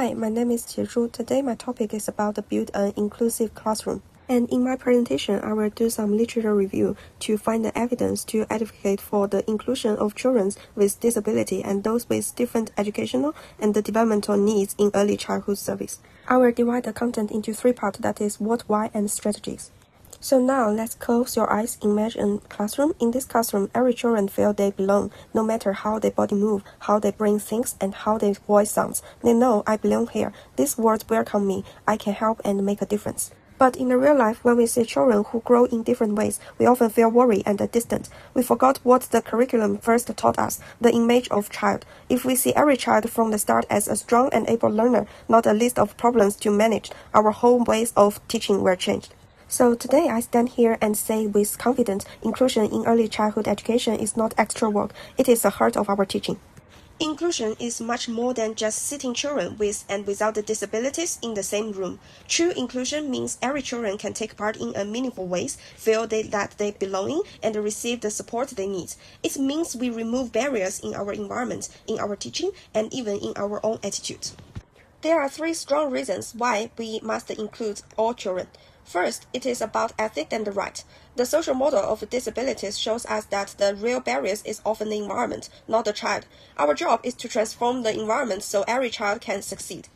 Hi, my name is JieZhu. Today my topic is about the build an inclusive classroom. And in my presentation, I will do some literature review to find the evidence to advocate for the inclusion of children with disability and those with different educational and developmental needs in early childhood service. I will divide the content into three parts, that is what, why, and strategies. So now, let's close your eyes, imagine a classroom. In this classroom, every children feel they belong, no matter how their body move, how they bring things, and how their voice sounds. They know, I belong here. These words welcome me. I can help and make a difference. But in the real life, when we see children who grow in different ways, we often feel worried and distant. We forgot what the curriculum first taught us, the image of child. If we see every child from the start as a strong and able learner, not a list of problems to manage, our whole ways of teaching will change. So today I stand here and say with confidence, inclusion in early childhood education is not extra work, it is the heart of our teaching. Inclusion is much more than just sitting children with and without disabilities in the same room. True inclusion means every children can take part in a meaningful ways, feel that they belong and receive the support they need. It means we remove barriers in our environment, in our teaching, and even in our own attitude. There are three strong reasons why we must include all children. First, it is about ethics and right. The social model of disabilities shows us that the real barriers is often the environment, not the child. Our job is to transform the environment so every child can succeed.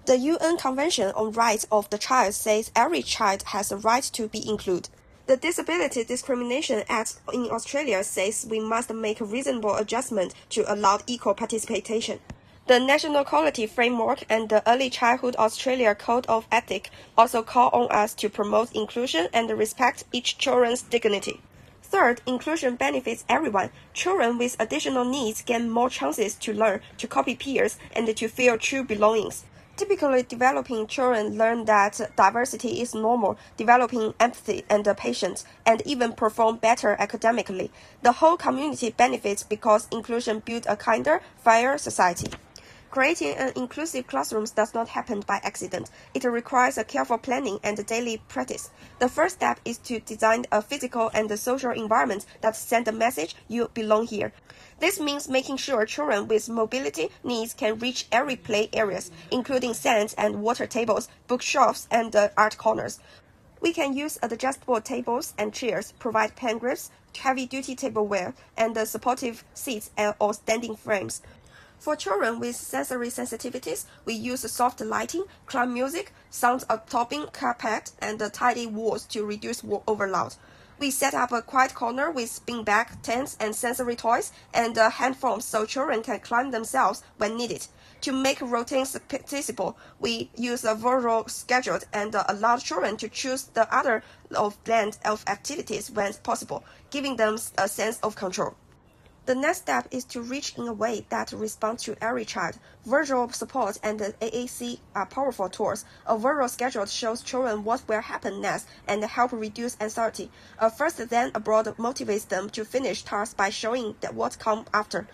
The UN Convention on Rights of the Child says every child has a right to be included. The Disability Discrimination Act in Australia says we must make a reasonable adjustment to allow equal participation. The National Quality Framework and the Early Childhood Australia Code of Ethics also call on us to promote inclusion and respect each children's dignity. Third, inclusion benefits everyone. Children with additional needs gain more chances to learn, to copy peers, and to feel true belongings. Typically, developing children learn that diversity is normal, developing empathy and patience, and even perform better academically. The whole community benefits because inclusion builds a kinder, fairer society. Creating an inclusive classroom does not happen by accident. It requires a careful planning and daily practice. The first step is to design a physical and social environment that sends the message you belong here. This means making sure children with mobility needs can reach every play areas, including sand and water tables, bookshelves, and art corners. We can use adjustable tables and chairs, provide pen grips, heavy-duty tableware, and supportive seats or standing frames. For children with sensory sensitivities, we use soft lighting, calm music, sound-absorbing carpet, and tidy walls to reduce overload. We set up a quiet corner with beanbag, tents, and sensory toys, and hand foams so children can climb themselves when needed. To make routines participable, we use a visual schedule and allow children to choose the other blend of activities when possible, giving them a sense of control. The next step is to reach in a way that responds to every child. Visual support and the AAC are powerful tools. A visual schedule shows children what will happen next and help reduce anxiety. First then abroad motivates them to finish tasks by showing what comes after.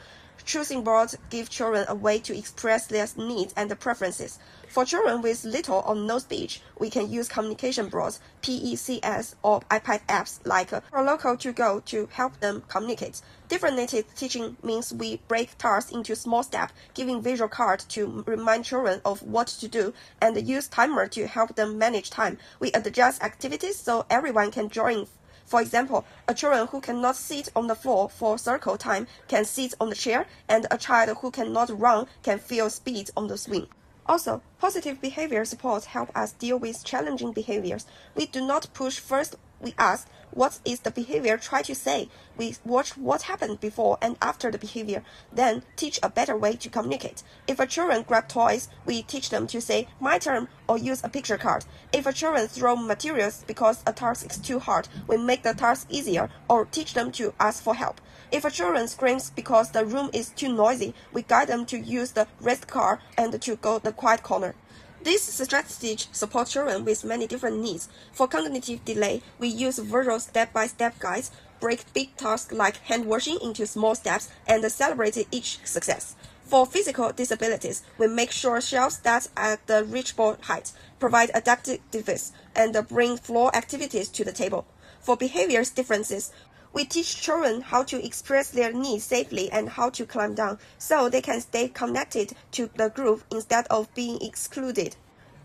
Choosing boards give children a way to express their needs and preferences. For children with little or no speech, we can use communication boards, PECS, or iPad apps like Local to Go to help them communicate. Differentiated teaching means we break tasks into small steps, giving visual cards to remind children of what to do, and use timer to help them manage time. We adjust activities so everyone can join. For example, a child who cannot sit on the floor for circle time can sit on the chair, and a child who cannot run can feel speed on the swing. Also, positive behavior support help us deal with challenging behaviors. We do not push first, we ask, what is the behavior try to say? We watch what happened before and after the behavior, then teach a better way to communicate. If a children grab toys, we teach them to say, my turn, or use a picture card. If a children throw materials because a task is too hard, we make the task easier, or teach them to ask for help. If a children screams because the room is too noisy, we guide them to use the rest car and to go the quiet corner. This strategy supports children with many different needs. For cognitive delay, we use visual step-by-step guides, break big tasks like hand washing into small steps, and celebrate each success. For physical disabilities, we make sure shelves start at the reachable height, provide adaptive devices, and bring floor activities to the table. For behavior differences, We teach children how to express their needs safely and how to climb down, so they can stay connected to the group instead of being excluded.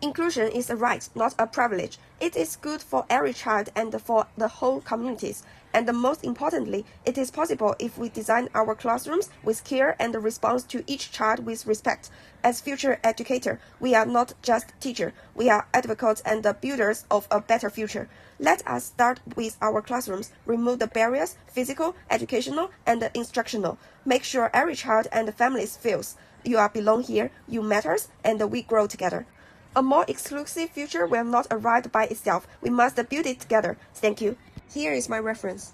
Inclusion is a right, not a privilege. It is good for every child and for the whole communities. And most importantly, it is possible if we design our classrooms with care and response to each child with respect. As future educators, we are not just teachers, we are advocates and the builders of a better future. Let us start with our classrooms, remove the barriers, physical, educational, and instructional. Make sure every child and families feels you are belong here, you matters, and we grow together. A more exclusive future will not arrive by itself. We must build it together. Thank you. Here is my reference.